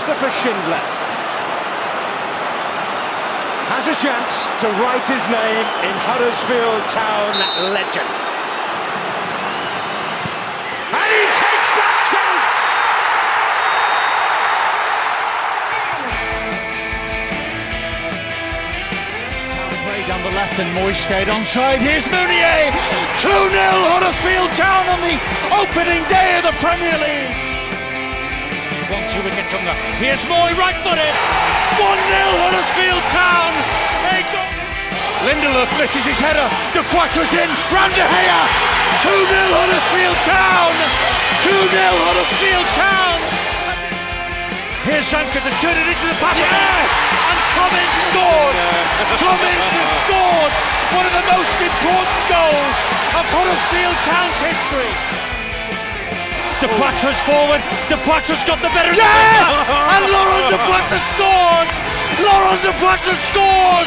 Schindler has a chance to write his name in Huddersfield Town legend. And he takes that chance! Way down the left and Moy stayed onside. Here's Mounier! 2-0 Huddersfield Town on the opening day of the Premier League. 1-2 wicket Tunga. Here's Moy, right-footed. 1-0 Huddersfield Town. Lindelof misses his header. De Quattro's in. Round De Gea. 2-0 Huddersfield Town. 2-0 Huddersfield Town. Here's Zanka to turn it into the pass. Yes! And Tommins scored. Tommins has scored one of the most important goals of Huddersfield Town's history. De Quattro's forward. De Quattro's got the better. Yes! And Laurent De Quattro scores. Laurent De Quattro scores.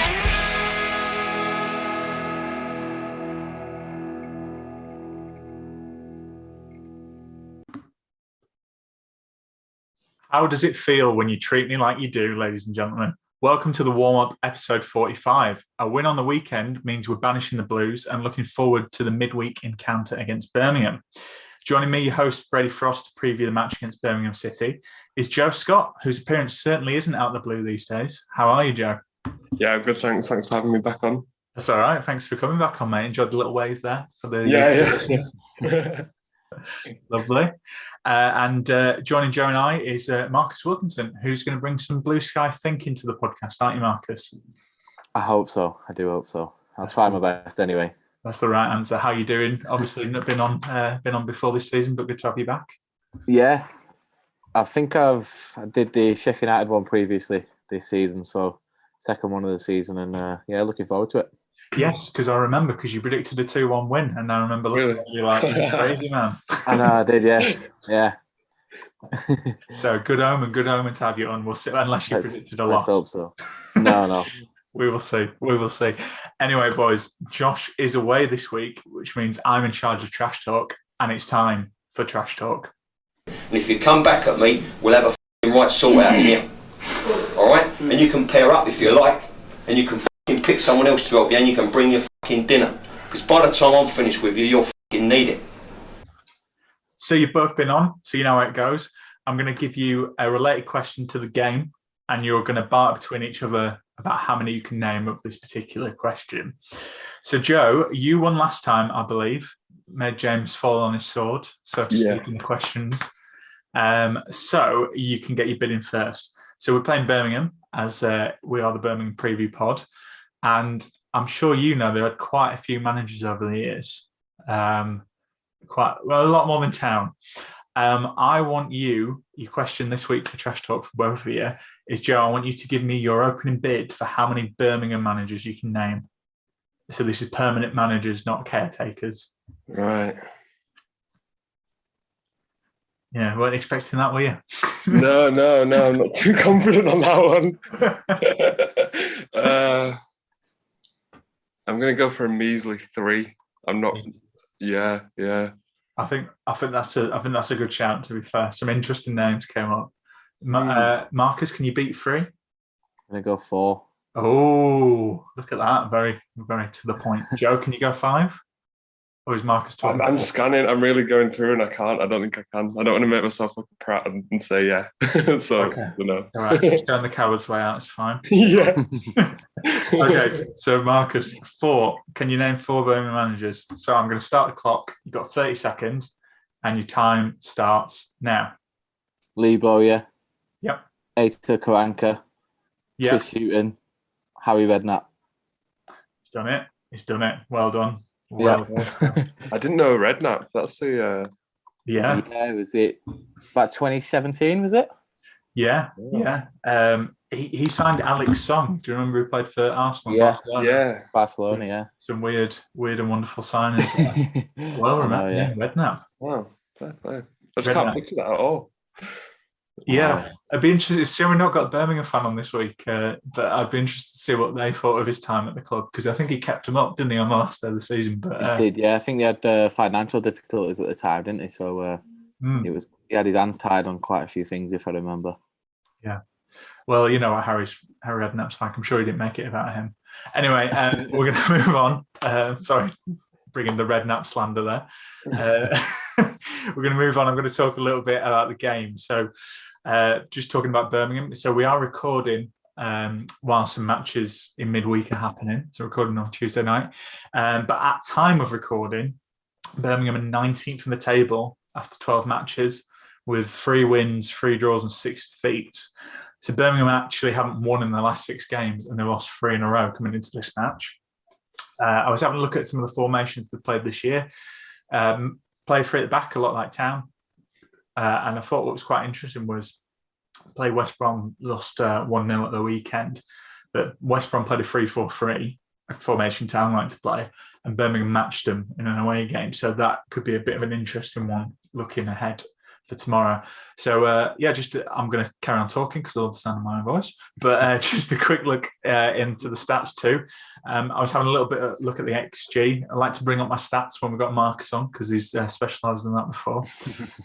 How does it feel when you treat me like you do, ladies and gentlemen? Welcome to the warm-up episode 45. A win on the weekend means we're banishing the Blues and looking forward to the midweek encounter against Birmingham. Joining me, your host, Brady Frost, to preview the match against Birmingham City, is Joe Scott, whose appearance certainly isn't out of the blue these days. How are you, Joe? Yeah, good, thanks. Thanks for having me back on. That's all right. Thanks for coming back on, mate. Enjoyed the little wave there for the Yeah. Lovely. And joining Joe and I is Marcus Wilkinson, who's going to bring some blue sky thinking to the podcast, aren't you, Marcus? I hope so. I do hope so. I'll try my best anyway. That's the right answer. How are you doing? Obviously not been on before this season, but good to have you back. Yeah, I think I did the Sheffield United one previously this season, so second one of the season, and looking forward to it. Yes, because I remember you predicted a 2-1 win, and I remember looking at you like, you're crazy, man. I know, I did, yes. Yeah. So good omen to have you on. We'll see, unless you predicted a loss. Let's hope so. No. We will see. Anyway, boys, Josh is away this week, which means I'm in charge of Trash Talk, and it's time for Trash Talk. And if you come back at me, we'll have a right sort out in here. All right? And you can pair up if you like, and you can pick someone else to help you, and you can bring your dinner. Because by the time I'm finished with you, you'll need it. So you've both been on, so you know how it goes. I'm going to give you a related question to the game, and you're going to bark between each other about how many you can name of this particular question. So, Joe, you won last time, I believe. Made James fall on his sword, so to speak, in the questions. So you can get your bid in first. So we're playing Birmingham, as we are the Birmingham preview pod. And I'm sure you know there are quite a few managers over the years. A lot more than Town. I want your question this week for Trash Talk for both of you is, Joe, I want you to give me your opening bid for how many Birmingham managers you can name. So this is permanent managers, not caretakers. Right. Yeah, weren't expecting that, were you? No, I'm not too confident on that one. I'm going to go for a measly 3. I'm not. Yeah. I think that's a good shout. To be fair, some interesting names came up. Marcus, can you beat 3? I'm going to go 4. Oh, look at that! Very, very to the point. Joe, can you go 5? Or is Marcus talking? I'm scanning. I'm really going through, and I can't. I don't think I can. I don't want to make myself look proud and say yeah. So okay. No. All right, just going the coward's way out. It's fine. Yeah. Okay, so Marcus, 4. Can you name 4 Birmingham managers? So I'm going to start the clock. You've got 30 seconds, and your time starts now. Lee Bowyer. Yep. Aitor Karanka. Yep. Chris Hughton. Harry Redknapp. He's done it. Well done. Yeah. I didn't know Redknapp. That's the. Yeah. Was it about 2017? Was it? Yeah. He signed Alex Song. Do you remember who played for Arsenal? Yeah. Barcelona. Yeah. Some weird and wonderful signings. Well remembered. Yeah. Redknapp. Wow. I just can't picture that at all. Yeah, I'd be interested to see. We've not got a Birmingham fan on this week, but I'd be interested to see what they thought of his time at the club, because I think he kept him up, didn't he, on the last day of the season? But he did, yeah. I think they had financial difficulties at the time, didn't he? So he had his hands tied on quite a few things, if I remember. Yeah. Well, you know what Harry Redknapp's like. I'm sure he didn't make it without him. Anyway, we're going to move on. Sorry, bringing the Redknapp slander there. We're going to move on. I'm going to talk a little bit about the game. So just talking about Birmingham. So we are recording while some matches in midweek are happening. So recording on Tuesday night. But at time of recording, Birmingham are 19th in the table after 12 matches with 3 wins, 3 draws and 6 defeats. So Birmingham actually haven't won in the last 6 games and they lost 3 in a row coming into this match. I was having a look at some of the formations they played this year. Played 3 at the back, a lot like Town. And I thought what was quite interesting was play West Brom lost 1-0 at the weekend, but West Brom played a 3-4-3, a formation Town like to play, and Birmingham matched them in an away game. So that could be a bit of an interesting one looking ahead for tomorrow. So I'm going to carry on talking because I'll understand my own voice, but just a quick look into the stats too. I was having a little bit of a look at the XG. I like to bring up my stats when we've got Marcus on because he's specialised in that before.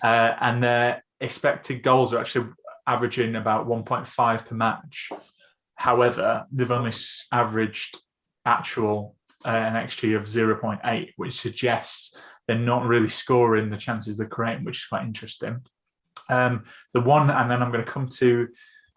And their expected goals are actually averaging about 1.5 per match. However, they've only averaged actual an XG of 0.8, which suggests they're not really scoring the chances they're creating, which is quite interesting. The one, and then I'm going to come to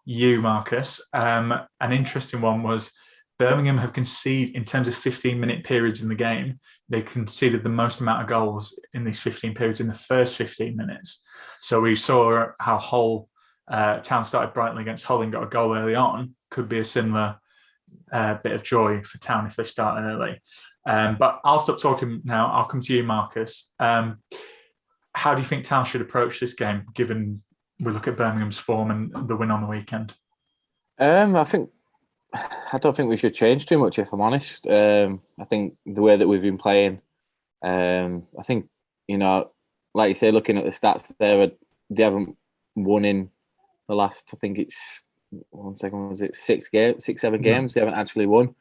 you, Marcus. An interesting one was Birmingham have conceded, in terms of 15-minute periods in the game, they conceded the most amount of goals in these 15 periods in the first 15 minutes. So we saw how Hull, Town started brightly against Hull and got a goal early on. Could be a similar bit of joy for Town if they start early. But I'll stop talking now. I'll come to you, Marcus. How do you think Town should approach this game, given we look at Birmingham's form and the win on the weekend? I don't think we should change too much, if I'm honest. I think the way that we've been playing, I think, like you say, looking at the stats there, they haven't won in the last, I think it's, 6, 7 games. They haven't actually won.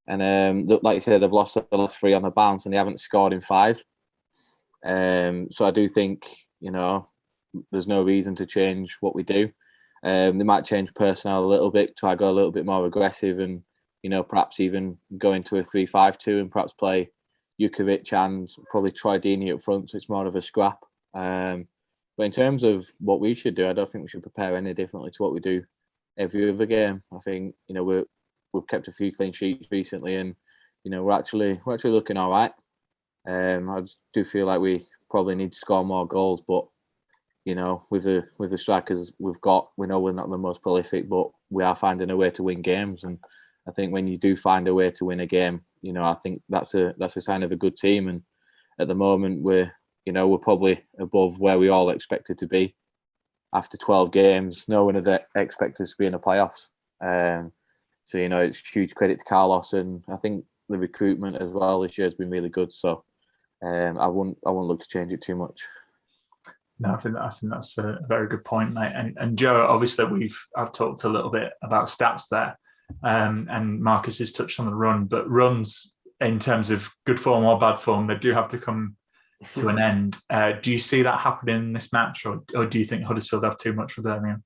And like you said, they've lost the last 3 on the bounce and they haven't scored in 5. So I do think, there's no reason to change what we do. They might change personnel a little bit, try to go a little bit more aggressive and, perhaps even go into a 3-5-2 and perhaps play Jukovic and probably Troy Deeney up front, so it's more of a scrap. But in terms of what we should do, I don't think we should prepare any differently to what we do every other game. I think, we've kept a few clean sheets recently and, we're actually looking all right. I do feel like we probably need to score more goals, but with the strikers we've got, we know we're not the most prolific, but we are finding a way to win games. And I think when you do find a way to win a game, I think that's a sign of a good team. And at the moment, we're probably above where we all expected to be. After 12 games, no one had expected us to be in the playoffs. So it's huge credit to Carlos, and I think the recruitment as well this year has been really good. So I wouldn't look to change it too much. No, I think that's a very good point, mate. And Joe, obviously I've talked a little bit about stats there, and Marcus has touched on the run. But runs, in terms of good form or bad form, they do have to come to an end. Do you see that happening in this match, or do you think Huddersfield have too much for Birmingham?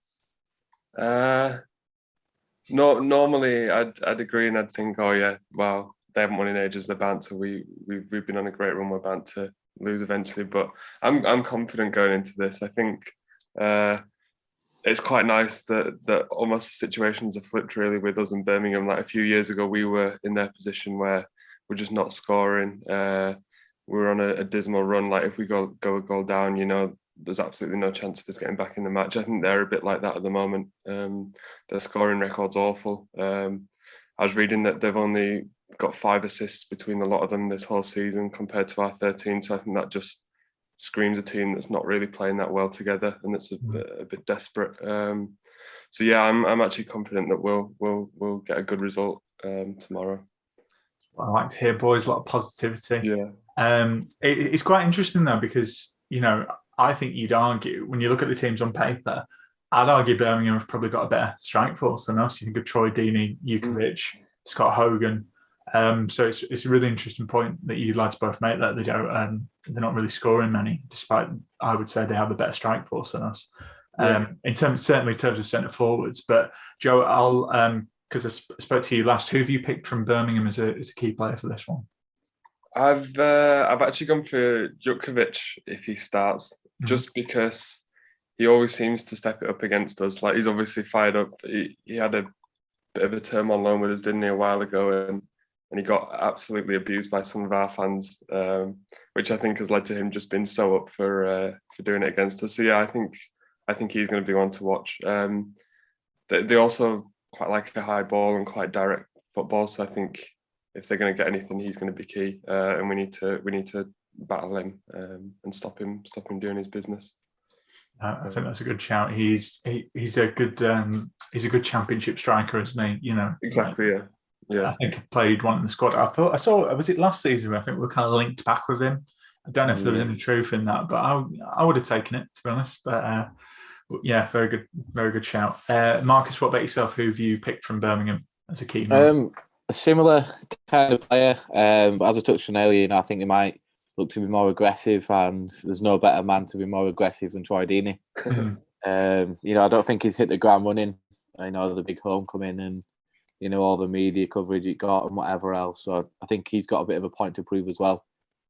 No, normally I'd agree, and I'd think, oh yeah, well, they haven't won in ages. They're bound to. We've been on a great run. We're bound to lose eventually, but I'm confident going into this. I think it's quite nice that almost the situations have flipped really with us in Birmingham. Like a few years ago, we were in their position where we're just not scoring. We were on a dismal run. Like if we go a goal down, there's absolutely no chance of us getting back in the match. I think they're a bit like that at the moment. Their scoring record's awful. I was reading that they've only got 5 assists between a lot of them this whole season compared to our 13. So I think that just screams a team that's not really playing that well together, and it's a bit desperate. So yeah, I'm actually confident that we'll get a good result tomorrow. Well, I like to hear, boys. A lot of positivity. Yeah. It's quite interesting though, because I think you'd argue when you look at the teams on paper, I'd argue Birmingham have probably got a better strike force than us. You think of Troy Deeney, Jukovic, Scott Hogan. So it's a really interesting point that you lads both make, that they don't they're not really scoring many, despite I would say they have a better strike force than us. Certainly in terms of centre forwards. But Joe, I'll because I spoke to you last. Who have you picked from Birmingham as a key player for this one? I've actually gone for Djukovic if he starts, just because he always seems to step it up against us. Like, he's obviously fired up. He had a bit of a term on loan with us, didn't he, a while ago, and he got absolutely abused by some of our fans, which I think has led to him just being so up for doing it against us. So yeah, I think he's going to be one to watch. They also quite like a high ball and quite direct football. So I think if they're going to get anything, he's going to be key, and we need to battle him and stop him doing his business. I think that's a good shout. He's a good championship striker, isn't he? You know, exactly. Yeah. I think he played one in the squad. I saw. Was it last season? I think we were kind of linked back with him. I don't know if there was any truth in that, but I would have taken it, to be honest. But yeah, very good shout. Marcus, what about yourself? Who have you picked from Birmingham as a key man? A similar kind of player, but as I touched on earlier, I think they might look to be more aggressive, and there's no better man to be more aggressive than Troy Deeney. I don't think he's hit the ground running. The big homecoming and all the media coverage he got and whatever else. So I think he's got a bit of a point to prove as well.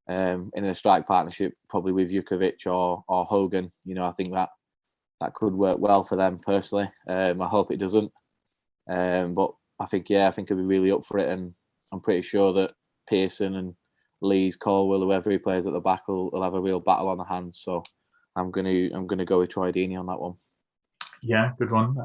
In a strike partnership, probably with Djukovic or Hogan. I think that could work well for them personally. I hope it doesn't. But I think he'll be really up for it, and I'm pretty sure that Pearson and Lees, Colwell, whoever he plays at the back will have a real battle on the hands. So I'm gonna go with Troy Deeney on that one. Yeah, good one.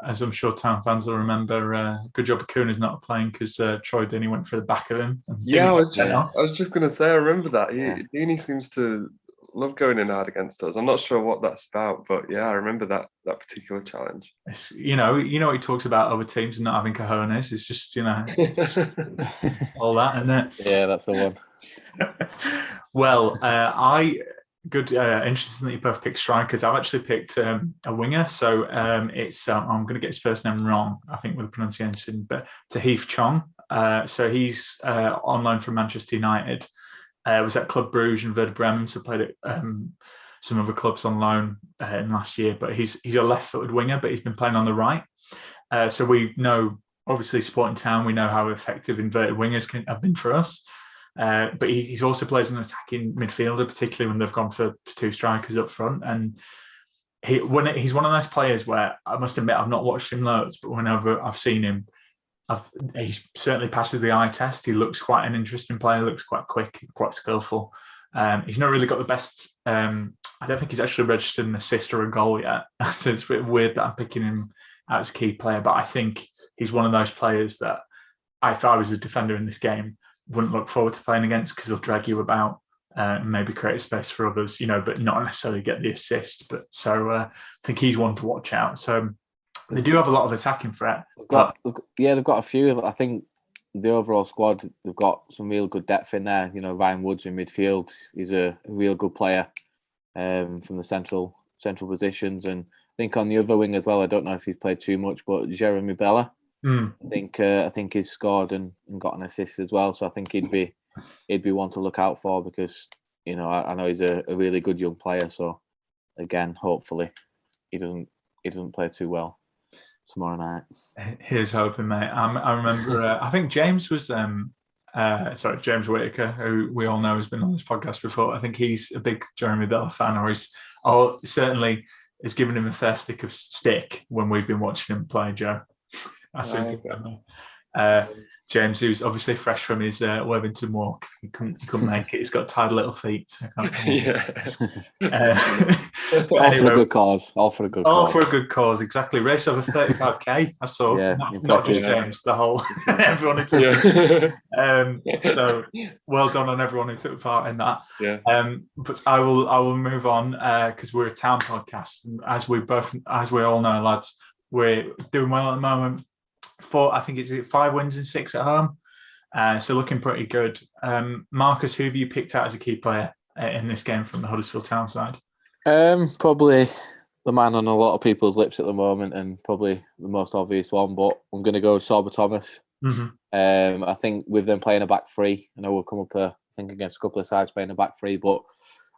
As I'm sure Town fans will remember, good job Acuna's not playing because Troy Deeney went for the back of him. Yeah, I was just going to say, I remember that. Deeney seems to love going in hard against us. I'm not sure what that's about, but yeah, I remember that particular challenge. You know what he talks about other teams and not having cojones. It's just all that, isn't it? Yeah, that's the one. Well, interesting that you both picked strikers. I've actually picked a winger, so it's I'm going to get his first name wrong, I think, with the pronunciation, but Tahith Chong. So he's on loan from Manchester United. Was at Club Bruges and Werder Bremen, so played at some other clubs on loan in last year. But he's a left-footed winger, but he's been playing on the right. So we know, obviously, supporting Town, we know how effective inverted wingers have been for us. But he's also played an attacking midfielder, particularly when they've gone for two strikers up front. And he's one of those players where I must admit I've not watched him loads, but whenever I've seen him, he certainly passes the eye test. He looks quite an interesting player, looks quite quick, quite skillful. He's not really got the best. I don't think he's actually registered an assist or a goal yet. So it's a bit weird that I'm picking him as a key player. But I think he's one of those players that if I was a defender in this game, wouldn't look forward to playing against because he'll drag you about and maybe create a space for others, but not necessarily get the assist. But so I think he's one to watch out. So they do have a lot of attacking threat. They've got a few. I think the overall squad, they've got some real good depth in there. Ryan Woods in midfield, he's a real good player from the central positions. And I think on the other wing as well, I don't know if he's played too much, but Jeremy Bella, I think he's scored and got an assist as well. So I think he'd be one to look out for because I know he's a really good young player. So again, hopefully he doesn't play too well tomorrow night. Here's hoping, mate. I remember. I think James was James Whitaker, who we all know has been on this podcast before. I think he's a big Jeremy Bella fan, or certainly has given him a fair stick when we've been watching him play. Joe. James, who's obviously fresh from his Worthington walk, he couldn't make it. He's got tired little feet. So All for a good cause. All for a good cause. Exactly. Race over 35k. I saw. Yeah, not just James. The whole everyone who took. So well done on everyone who took part in that. Yeah. But I will move on because we're a Town podcast, and as we all know, lads, we're doing well at the moment. I think it's 5 wins and 6 at home. So looking pretty good. Marcus, who have you picked out as a key player in this game from the Huddersfield Town side? Probably the man on a lot of people's lips at the moment and probably the most obvious one, but I'm going to go with Sorba Thomas. Mm-hmm. I think with them playing a back three, I know we'll come up against a couple of sides playing a back three, but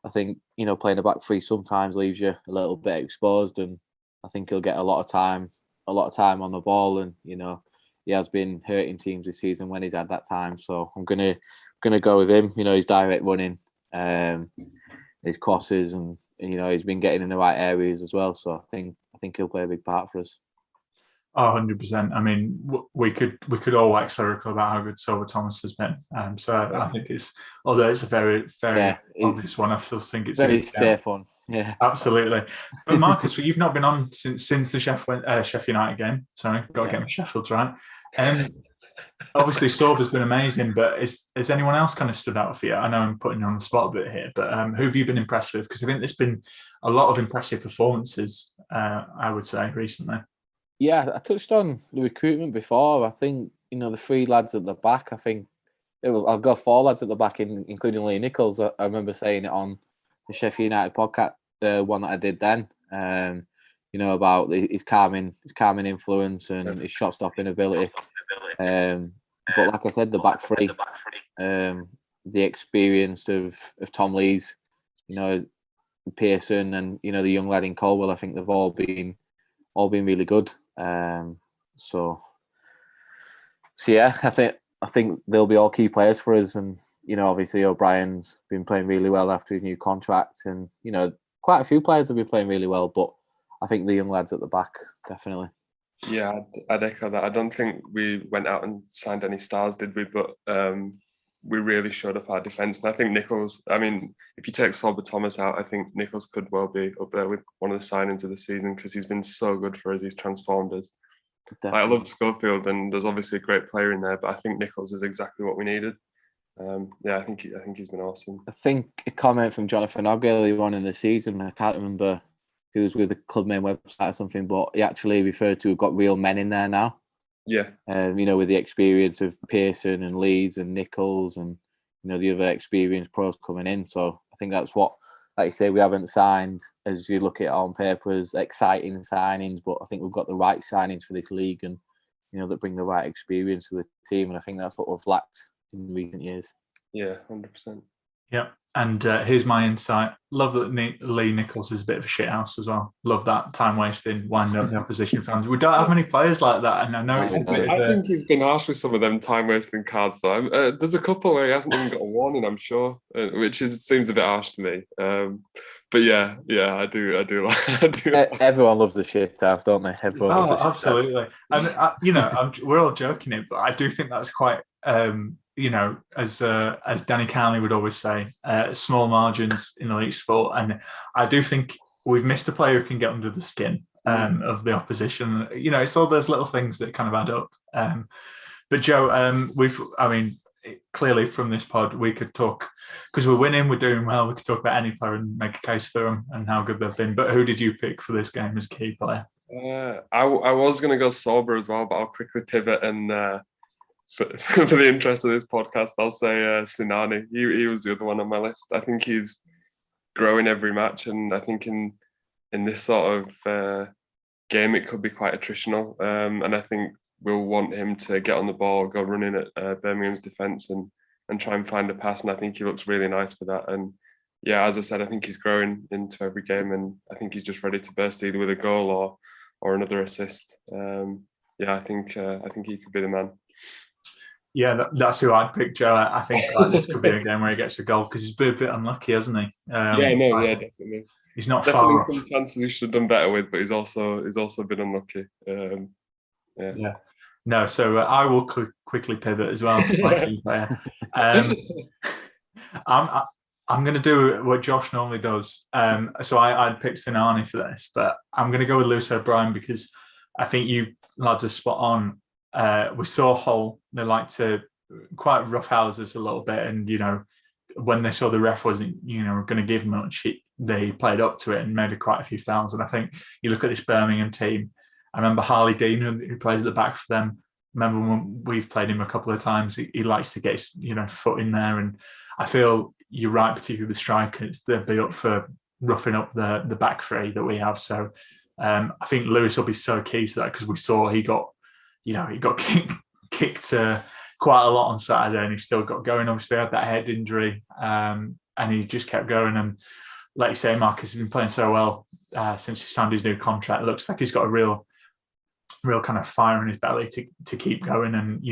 I think, playing a back three sometimes leaves you a little bit exposed, and I think he'll get a lot of time on the ball, and he has been hurting teams this season when he's had that time. So I'm gonna go with him. His direct running, his crosses, and he's been getting in the right areas as well. So I think he'll play a big part for us. Oh, 100%. I mean, we could all wax lyrical about how good Silver Thomas has been. So I think although it's a very, very obvious one, I still think it's very safe one. Yeah, absolutely. But Marcus, you've not been on since the Sheffield United game. Sorry, got to get my Sheffields right. Obviously, Sorba's been amazing, but has anyone else kind of stood out for you? I know I'm putting you on the spot a bit here, but who have you been impressed with? Because I think there's been a lot of impressive performances, I would say, recently. Yeah, I touched on the recruitment before. I think, the 3 lads at the back, I'll go 4 lads at the back, including Lee Nichols. I remember saying it on the Sheffield United podcast, one that I did then, about his calming influence and his shot-stopping ability. But like I said, the back 3, the experience of Tom Lees, Pearson and, the young lad in Colwell, I think they've all been really good. So yeah, I think they'll be all key players for us, and obviously O'Brien's been playing really well after his new contract, and quite a few players have been playing really well, but I think the young lads at the back definitely. Yeah, I'd echo that. I don't think we went out and signed any stars, did we? But we really showed up our defence. And I think Nichols, if you take Sorba Thomas out, I think Nichols could well be up there with one of the signings of the season, because he's been so good for us. He's transformed us. I love Schofield, and there's obviously a great player in there, but I think Nichols is exactly what we needed. I think he's been awesome. I think a comment from Jonathan Ogg earlier on in the season, I can't remember who was with the club main website or something, but he actually referred to, we've got real men in there now. Yeah. With the experience of Pearson and Leeds and Nichols and, the other experienced pros coming in. So I think that's what, like you say, we haven't signed, as you look at it on paper, as exciting signings, but I think we've got the right signings for this league and, that bring the right experience to the team. And I think that's what we've lacked in recent years. Yeah, 100%. Yeah. And here's my insight. Love that Lee Nichols is a bit of a shithouse as well. Love that time wasting, winding up the opposition fans. We don't have many players like that, and I know it's a bit. I think he's been harsh with some of them time wasting cards. Though there's a couple where he hasn't even got a warning, I'm sure, which seems a bit harsh to me. But yeah, I do. Everyone loves the shithouse, don't they? Everyone loves the shithouse. Absolutely. And we're all joking it, but I do think that's quite. As Danny Carney would always say, small margins in elite sport, and I do think we've missed a player who can get under the skin of the opposition. It's all those little things that kind of add up. But Joe, clearly from this pod we could talk, because we're winning, we're doing well. We could talk about any player and make a case for them and how good they've been. But who did you pick for this game as key player? I was going to go Sorba as well, but I'll quickly pivot and. For the interest of this podcast, I'll say Sinani. He was the other one on my list. I think he's growing every match, and I think in this sort of game it could be quite attritional. And I think we'll want him to get on the ball, go running at Birmingham's defence, and try and find a pass. And I think he looks really nice for that. And yeah, as I said, I think he's growing into every game, and I think he's just ready to burst either with a goal or another assist. I think he could be the man. Yeah, that's who I'd pick, Joe. I think this could be a game where he gets a goal, because he's been a bit unlucky, hasn't he? Definitely. He's not definitely far off. Some chances he should have done better with, but he's also been unlucky. No, so I will quickly pivot as well. I'm going to do what Josh normally does. So I'd pick Sinani for this, but I'm going to go with Lewis O'Brien, because I think you lads are spot on. We saw Hull, they like to quite roughhouse us a little bit, and when they saw the ref wasn't going to give much, they played up to it and made quite a few fouls. And I think you look at this Birmingham team, I remember Harley Dean, who plays at the back for them. Remember when we've played him a couple of times, he likes to get his foot in there, and I feel you're right, particularly the strikers, they'll be up for roughing up the back 3 that we have. So I think Lewis will be so key to that, because we saw he got kicked quite a lot on Saturday, and he still got going. Obviously, had that head injury, and he just kept going. And like you say, Marcus has been playing so well since he signed his new contract. It looks like he's got a real kind of fire in his belly to keep going. And,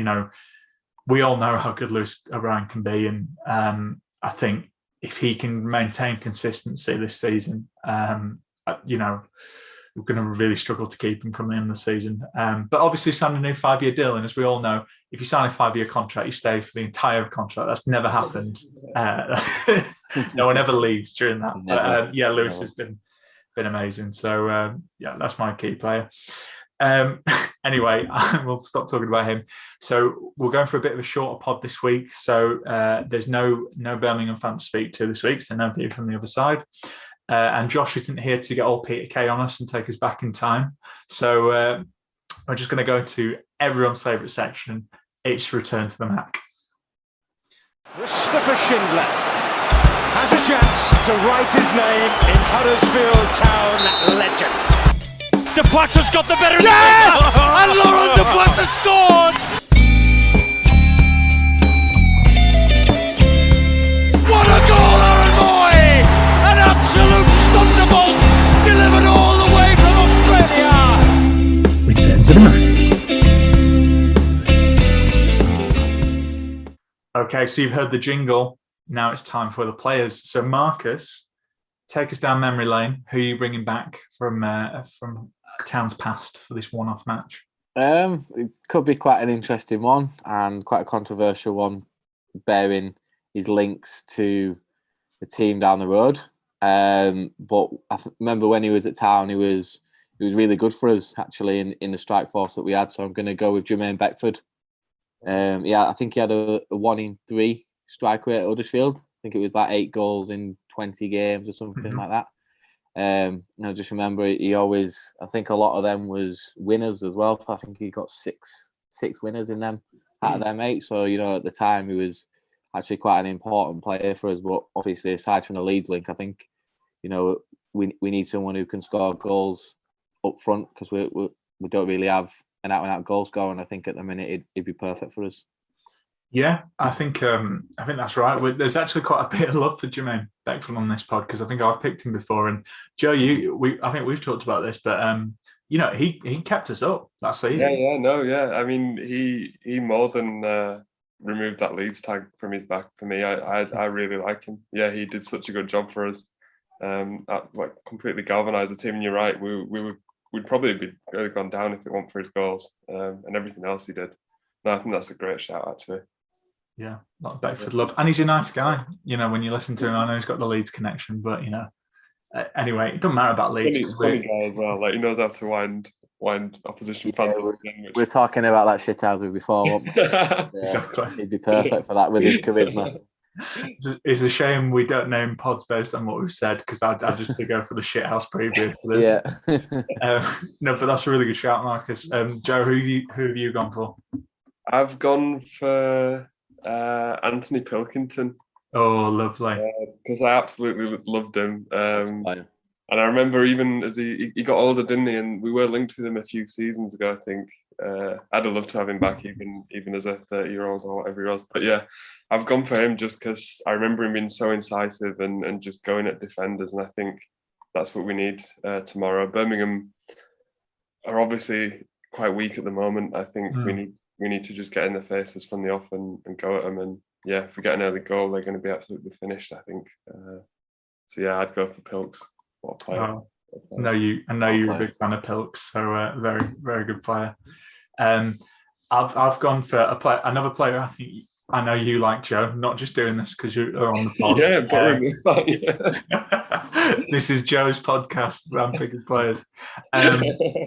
we all know how good Lewis O'Brien can be. And I think if he can maintain consistency this season, we're going to really struggle to keep him from the end of the season. But obviously signed a new 5-year deal. And as we all know, if you sign a 5-year contract, you stay for the entire contract. That's never happened. No one ever leaves during that. But Lewis has been amazing. So that's my key player. Anyway, we'll stop talking about him. So we're going for a bit of a shorter pod this week. So there's no Birmingham fan to speak to this week. So no view from the other side. And Josh isn't here to get all Peter Kay on us and take us back in time. So we're just going to go to everyone's favourite section. It's Return to the Mac. Christopher Schindler has a chance to write his name in Huddersfield Town legend. De Plata's got the better. Yeah! And Laurent De Plata scored. What a goal, Aaron Moy! An absolute thunderbolt delivered all the way from Australia. Return to the Mac. Okay, so you've heard the jingle. Now it's time for the players. So Marcus, take us down memory lane. Who are you bringing back from Town's past for this one-off match? It could be quite an interesting one and quite a controversial one, bearing his links to the team down the road. But I remember when he was at Town, he was really good for us actually in the strike force that we had. So I'm going to go with Jermaine Beckford. I think he had a 1 in 3 strike rate at Huddersfield. I think it was like 8 goals in 20 games or something like that. I just remember he always, I think a lot of them was winners as well. I think he got six winners in them out of them 8. So, at the time he was actually quite an important player for us. But obviously, aside from the Leeds link, I think, we need someone who can score goals up front because we don't really have an out-and-out goal scorer. And I think at the minute it'd be perfect for us. Yeah, I think that's right. There's actually quite a bit of love for Jermaine Beckford on this pod because I think I've picked him before. And Joe, I think we've talked about this, but he kept us up that season. I mean, he more than removed that Leeds tag from his back for me. I really like him. Yeah, he did such a good job for us. Completely galvanised the team. And you're right, we'd probably have gone down if it weren't for his goals and everything else he did. No, I think that's a great shout actually. Yeah, a lot of Beckford love. And he's a nice guy. When you listen to him, I know he's got the Leeds connection, but, anyway, it doesn't matter about Leeds. He's a funny guy as well. Like, he knows how to wind opposition fans. We're talking about that shit as we before, weren't we? Exactly. He'd be perfect for that with his charisma. It's a shame we don't name pods based on what we've said because I'd just go for the shithouse preview for this. Yeah. No, but that's a really good shout, Marcus. Joe, who have you gone for? I've gone for Anthony Pilkington. Oh, lovely. Because I absolutely loved him. And I remember even as he got older, didn't he? And we were linked with him a few seasons ago, I think. I'd have loved to have him back even as a 30-year-old or whatever he was. But yeah, I've gone for him just because I remember him being so incisive and just going at defenders. And I think that's what we need tomorrow. Birmingham are obviously quite weak at the moment. I think we need to just get in their faces from the off and go at them. And yeah, if we get an early goal, they're going to be absolutely finished, I think. So yeah, I'd go for Pilks. What a player. I know you're a big fan of Pilks, so very, very good player. I've gone for another player I think I know you like, Joe, not just doing this because you're on the pod. This is Joe's podcast where I'm picking players.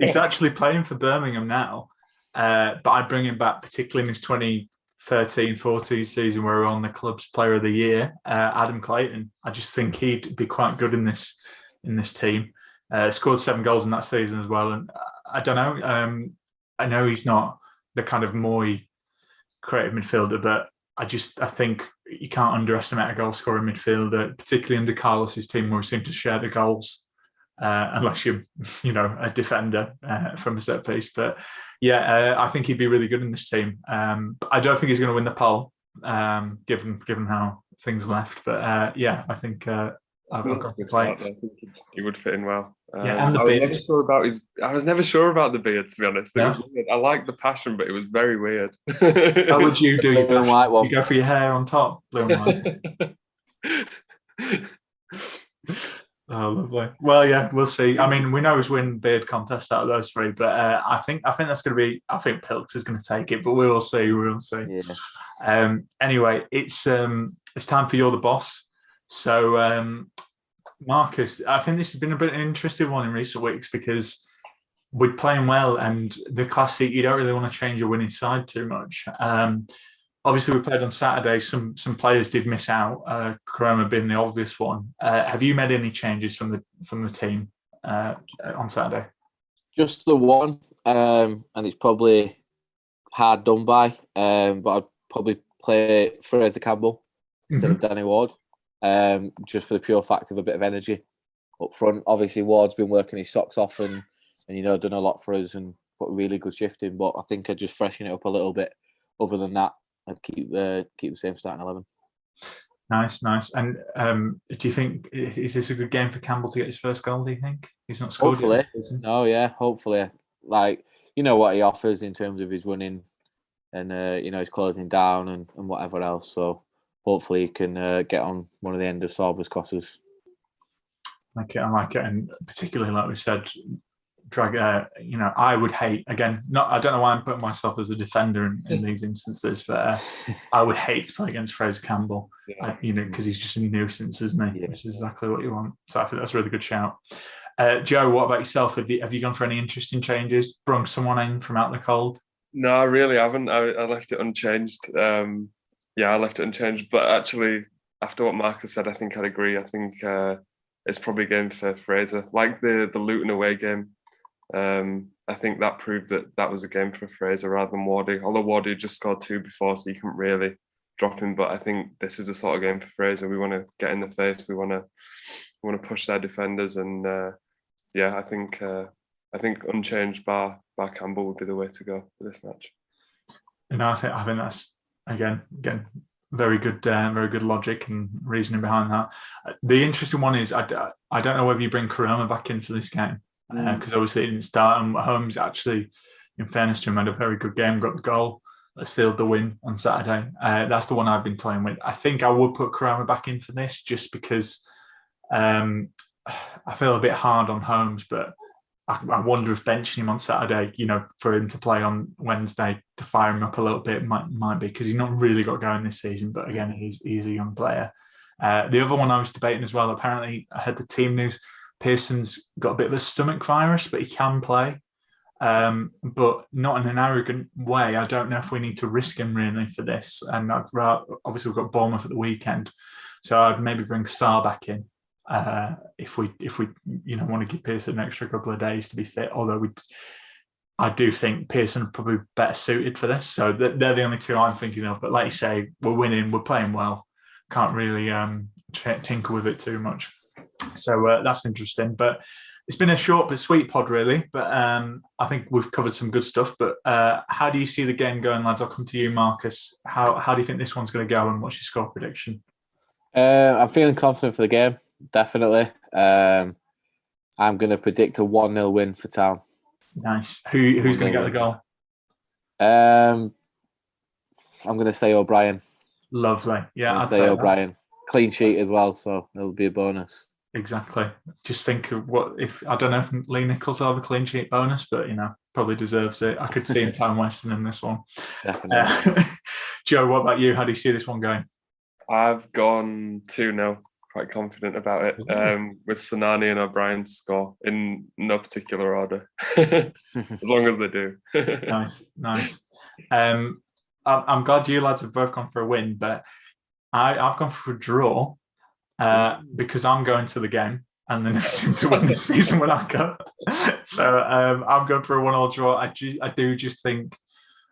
He's actually playing for Birmingham now. But I'd bring him back, particularly in his 2013-14 season where we were on the club's player of the year, Adam Clayton. I just think he'd be quite good in this team. Scored 7 goals in that season as well. And I don't know. I know he's not the kind of Moy creative midfielder, but I think you can't underestimate a goal scoring midfielder, particularly under Carlos's team where we seem to share the goals. Unless you're, a defender from a set piece. But yeah, I think he'd be really good in this team. But I don't think he's going to win the poll, given how things left. But I think I've That's got a good complaints. shout. I think he would fit in well. Yeah, and the I was beard. I was never sure about the beard, to be honest. It No? was weird. I like the passion, but it was very weird. How would you do your Blue and passion? white one. You go for your hair on top, blue and white. Oh, lovely. Well, yeah, we'll see. I mean, we know who's winning beard contest out of those three, but I think that's going to be. I think Pilks is going to take it, but we will see. We will see. Yeah. Anyway, it's time for You're the Boss. So, Marcus, I think this has been a bit of an interesting one in recent weeks because we're playing well, and the classic. You don't really want to change your winning side too much. Obviously, we played on Saturday. Some players did miss out. Koroma being the obvious one. Have you made any changes from the team on Saturday? Just the one, and it's probably hard done by. But I'd probably play Fraser Campbell instead of Danny Ward, just for the pure fact of a bit of energy up front. Obviously, Ward's been working his socks off and done a lot for us and put a really good shift in. But I think I'd just freshen it up a little bit. Other than that, I'd keep the same starting 11. Nice. And do you think, is this a good game for Campbell to get his first goal, do you think? He's not scored Hopefully. yet. Oh, yeah, hopefully. Like, you know what he offers in terms of his running and, his closing down and whatever else. So hopefully he can get on one of the end of Sorba's crosses. I like it. And particularly, like we said, I would hate, again, I don't know why I'm putting myself as a defender in these instances, but I would hate to play against Fraser Campbell, because he's just a nuisance, isn't he? Yeah. Which is exactly what you want. So I think that's a really good shout. Joe, what about yourself? Have you gone for any interesting changes? Brung someone in from out the cold? No, I really haven't. I left it unchanged. I left it unchanged. But actually, after what Marcus said, I think I'd agree. I think it's probably a game for Fraser, like the Luton away game. I think that proved that was a game for Fraser rather than Wardy. Although Wardy just scored 2 before, so you couldn't really drop him. But I think this is the sort of game for Fraser. We want to get in the face. We want to push their defenders, and I think unchanged bar Campbell would be the way to go for this match. And I think that's again very good logic and reasoning behind that. The interesting one is I don't know whether you bring Koroma back in for this game. Because obviously it didn't start, and Holmes actually, in fairness to him, had a very good game, got the goal, sealed the win on Saturday. That's the one I've been playing with. I think I would put Koroma back in for this just because I feel a bit hard on Holmes, but I wonder if benching him on Saturday, for him to play on Wednesday to fire him up a little bit might be, because he's not really got going this season, but again, he's a young player. The other one I was debating as well, apparently I had the team news, Pearson's got a bit of a stomach virus, but he can play, but not in an arrogant way. I don't know if we need to risk him really for this. And obviously we've got Bournemouth at the weekend, so I'd maybe bring Sarr back in if we want to give Pearson an extra couple of days to be fit. Although I do think Pearson are probably better suited for this. So they're the only two I'm thinking of. But like you say, we're winning, we're playing well. Can't really tinker with it too much. So that's interesting, but it's been a short but sweet pod, really. But I think we've covered some good stuff. But how do you see the game going, lads? I'll come to you, Marcus. How do you think this one's going to go, and what's your score prediction? I'm feeling confident for the game, definitely. I'm going to predict a 1-0 win for Town. Nice. Who's going to get the goal? I'm going to say O'Brien. Lovely. Yeah, I'd say O'Brien. Clean sheet as well, so it'll be a bonus. Exactly. Just think of what if I don't know if Lee Nichols will have a clean sheet bonus, but probably deserves it. I could see him Tom Weston in this one. Definitely. Joe, what about you? How do you see this one going? I've gone 2-0. Quite confident about it. With Sanani and O'Brien to score in no particular order, as long as they do. Nice. I'm glad you lads have both gone for a win, but I've gone for a draw. Because I'm going to the game and they never seem to win this season when I go. So I'm going for a 1-1 draw. I do just think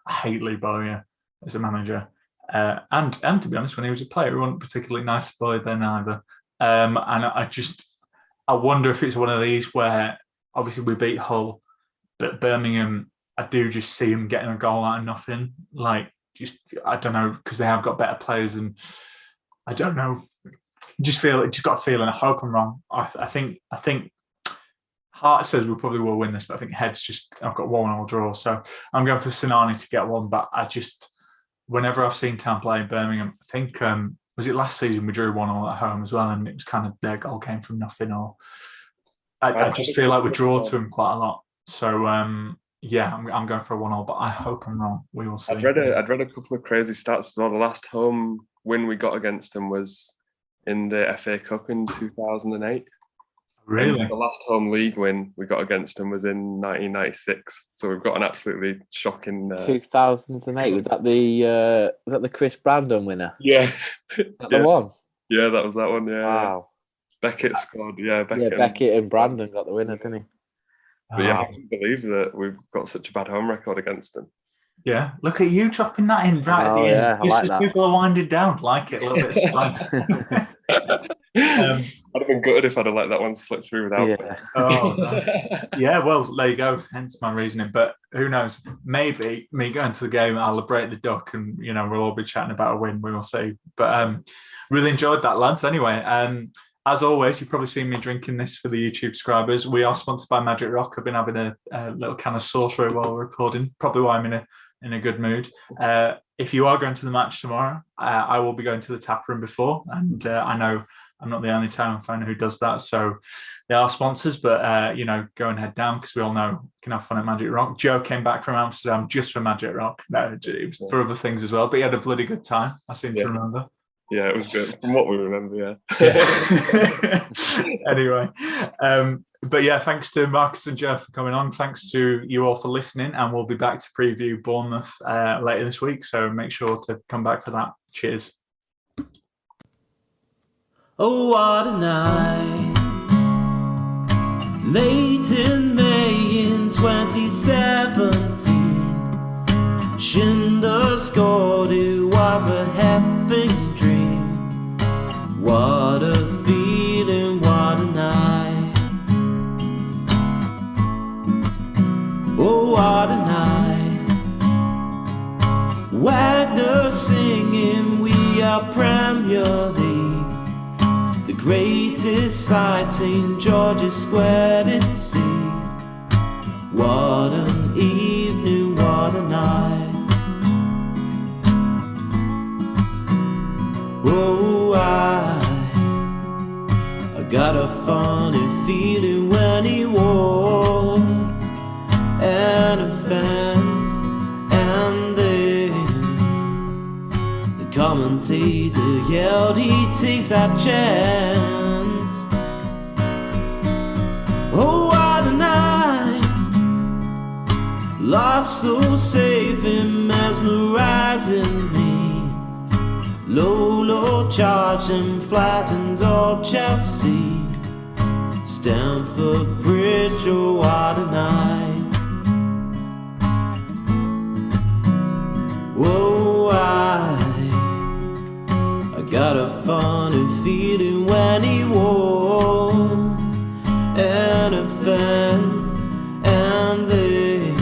I hate Lee Bowyer as a manager. And to be honest, when he was a player, he wasn't particularly nice boy then either. And I wonder if it's one of these where obviously we beat Hull, but Birmingham, I do just see him getting a goal out of nothing. I don't know, because they have got better players, and I don't know. just got a feeling. I hope I'm wrong. I think Heart says we probably will win this, but I think Head's I've got 1-1 draw. So I'm going for Sinani to get one. But whenever I've seen Town play in Birmingham, I think, was it last season we drew 1-1 at home as well, and it was kind of their goal came from nothing. Or I just feel like we draw to them quite a lot. So I'm going for a 1-1, but I hope I'm wrong. We will see. I'd read a couple of crazy stats as well. The last home win we got against them was in the FA Cup in 2008. Really? And the last home league win we got against them was in 1996. So we've got an absolutely shocking. 2008 was that the Chris Brandon winner? Yeah, The one. Yeah, that was that one. Yeah. Wow. Beckett scored. Beckett and Brandon got the winner, didn't he? But yeah, I can't believe that we've got such a bad home record against them. Yeah, look at you dropping that in right at the end. Yeah, I like that. People are winding down, like it a little bit. I'd have been gutted if I'd have let that one slip through without. Yeah. Oh, nice. Yeah, well, there you go. Hence my reasoning. But who knows? Maybe me going to the game, I'll liberate the duck, and we'll all be chatting about a win. We will see. But really enjoyed that, lads. Anyway, as always, you've probably seen me drinking this for the YouTube subscribers. We are sponsored by Magic Rock. I've been having a little can of saucery while we're recording. Probably why I'm in a good mood. If you are going to the match tomorrow, I will be going to the tap room before, and I know I'm not the only Town fan who does that. So they are sponsors, but go and head down, because we all know you can have fun at Magic Rock. Joe came back from Amsterdam just for Magic Rock. No, it was for other things as well, but he had a bloody good time, I seem to remember. Yeah, it was good. From what we remember, yeah. Anyway, but yeah, thanks to Marcus and Joe for coming on. Thanks to you all for listening, and we'll be back to preview Bournemouth later this week. So make sure to come back for that. Cheers. Oh, what a night. Late in May in 2017, Schindler scored, it was a heaven dream. What a feeling, what a night. Oh, what a night. Wagner singing, we are Premier League. The greatest sight St. George's Square did see. What an evening, what a night. Oh, I got a funny feeling when he walks and a fence, and then the commentator yelled he takes that chance. Oh, what a night. Lost so safe and mesmerizing me. Low charge and flattened all Chelsea. Stamford Bridge, oh what a night. Whoa, I got a funny feeling when he walks and a fence, and then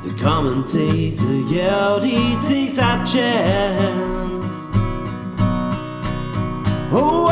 the commentator yelled he takes that chance. Oh,